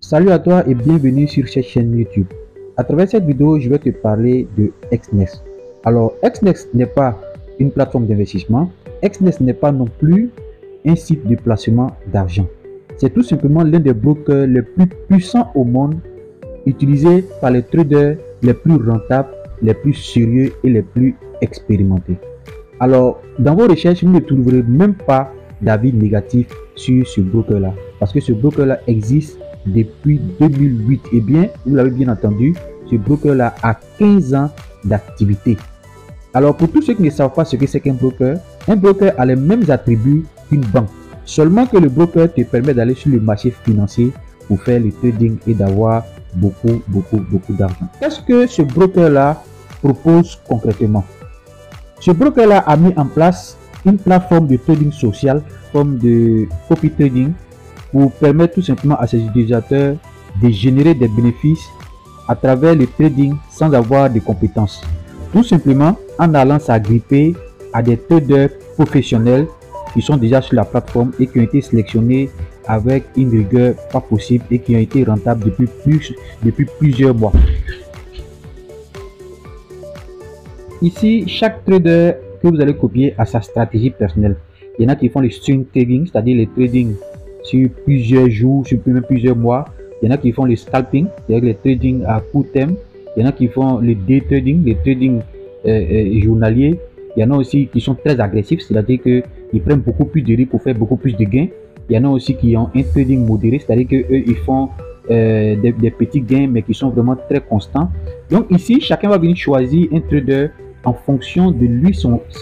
Salut à toi et bienvenue sur cette chaîne YouTube. À travers cette vidéo, je vais te parler de Exness. Alors, Exness n'est pas une plateforme d'investissement. Exness n'est pas non plus un site de placement d'argent. C'est tout simplement l'un des brokers les plus puissants au monde, utilisé par les traders les plus rentables, les plus sérieux et les plus expérimentés. Alors, dans vos recherches, vous ne trouverez même pas d'avis négatif sur ce broker-là, parce que ce broker-là existe depuis 2008. Et bien, vous l'avez bien entendu, ce broker-là a 15 ans d'activité. Alors, pour tous ceux qui ne savent pas ce que c'est qu'un broker a les mêmes attributs qu'une banque. Seulement que le broker te permet d'aller sur le marché financier pour faire le trading et d'avoir beaucoup d'argent. Qu'est-ce que ce broker-là propose concrètement? Ce broker-là a mis en place une plateforme de trading social comme de copy trading pour permettre tout simplement à ses utilisateurs de générer des bénéfices à travers le trading sans avoir de compétences. Tout simplement en allant s'agripper à des traders professionnels qui sont déjà sur la plateforme et qui ont été sélectionnés avec une rigueur pas possible et qui ont été rentables depuis plusieurs mois. Ici, chaque trader que vous allez copier a sa stratégie personnelle. Il y en a qui font le swing trading, c'est-à-dire le trading sur plusieurs jours, sur même plusieurs mois. Il y en a qui font le scalping, c'est-à-dire le trading à court terme. Il y en a qui font le day trading, le trading journalier. Il y en a aussi qui sont très agressifs, c'est-à-dire qu'ils prennent beaucoup plus de risques pour faire beaucoup plus de gains. Il y en a aussi qui ont un trading modéré, c'est-à-dire qu'eux, ils font des petits gains, mais qui sont vraiment très constants. Donc ici, chacun va venir choisir un trader en fonction de lui,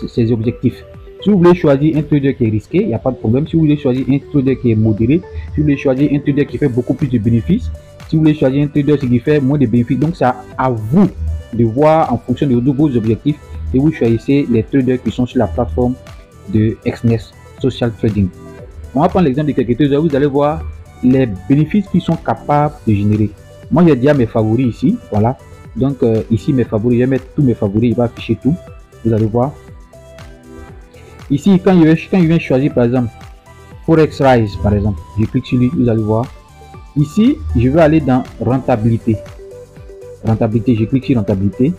ses objectifs. Si vous voulez choisir un trader qui est risqué, il n'y a pas de problème. Si vous voulez choisir un trader qui est modéré, si vous voulez choisir un trader qui fait beaucoup plus de bénéfices, si vous voulez choisir un trader qui fait moins de bénéfices, donc c'est à vous de voir en fonction de vos objectifs et vous choisissez les traders qui sont sur la plateforme de Exness Social Trading. On va prendre l'exemple de quelques traders, vous allez voir les bénéfices qu'ils sont capables de générer. Moi, j'ai déjà mes favoris ici, voilà. Donc ici, mes favoris, je vais mettre tous mes favoris, il va afficher tout. Vous allez voir. Ici, quand il vient choisir par exemple Forex Rise, par exemple, je clique sur lui, vous allez voir. Ici, je vais aller dans rentabilité. Rentabilité, je clique sur rentabilité.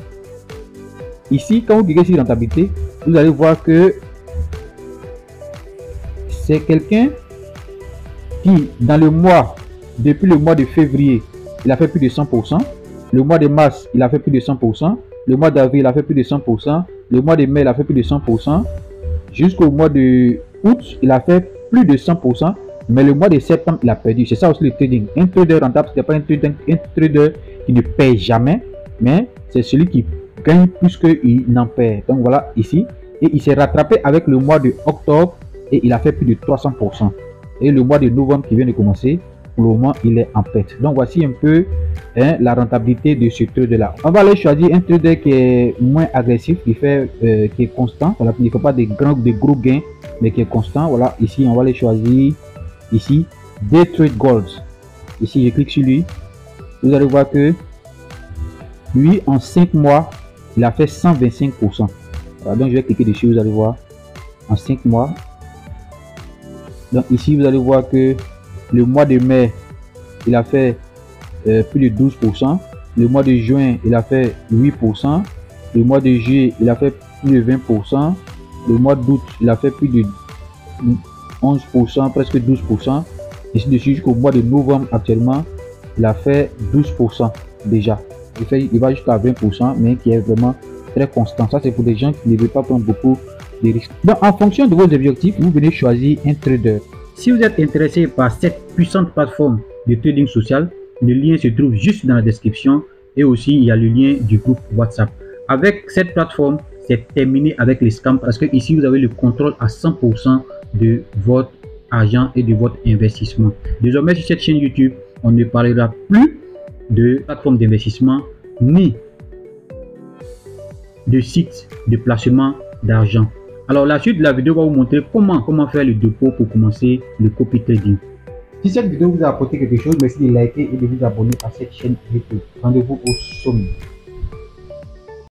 Ici, quand vous cliquez sur rentabilité, vous allez voir que c'est quelqu'un qui, dans le mois, depuis le mois de février, il a fait plus de 100%. Le mois de mars, il a fait plus de 100%. Le mois d'avril, il a fait plus de 100%. Le mois de mai, il a fait plus de 100%. Jusqu'au mois de août, il a fait plus de 100%. Mais le mois de septembre, il a perdu. C'est ça aussi le trading. Un trader rentable, ce n'est pas un trader qui ne paye jamais. Mais c'est celui qui gagne plus qu'il n'en perd. Donc voilà ici. Et il s'est rattrapé avec le mois de octobre. Et il a fait plus de 300%. Et le mois de novembre qui vient de commencer, pour le moment, il est en perte. Donc voici un peu la rentabilité de ce trader là. On va aller choisir un trader qui est moins agressif, qui est constant. Voilà, qui ne fait pas des gros gains, mais qui est constant. Voilà, ici on va aller choisir ici Day Trade Gold. Ici je clique sur lui. Vous allez voir que lui en 5 mois, il a fait 125%. Voilà, donc je vais cliquer dessus, vous allez voir en 5 mois. Donc ici vous allez voir que le mois de mai, il a fait plus de 12%. Le mois de juin, il a fait 8%. Le mois de juillet, il a fait plus de 20%. Le mois d'août, il a fait plus de 11%, presque 12%. Ici dessus jusqu'au mois de novembre actuellement, il a fait 12% déjà. Il va jusqu'à 20%, mais qui est vraiment très constant. Ça, c'est pour des gens qui ne veulent pas prendre beaucoup de risques. Donc, en fonction de vos objectifs, vous venez choisir un trader. Si vous êtes intéressé par cette puissante plateforme de trading social, le lien se trouve juste dans la description et aussi il y a le lien du groupe WhatsApp. Avec cette plateforme, c'est terminé avec les scams parce que ici vous avez le contrôle à 100% de votre argent et de votre investissement. Désormais sur cette chaîne YouTube, on ne parlera plus de plateforme d'investissement ni de sites de placement d'argent. Alors la suite de la vidéo va vous montrer comment faire le dépôt pour commencer le copy trading. Si cette vidéo vous a apporté quelque chose, merci de liker et de vous abonner à cette chaîne YouTube. Rendez-vous au sommet.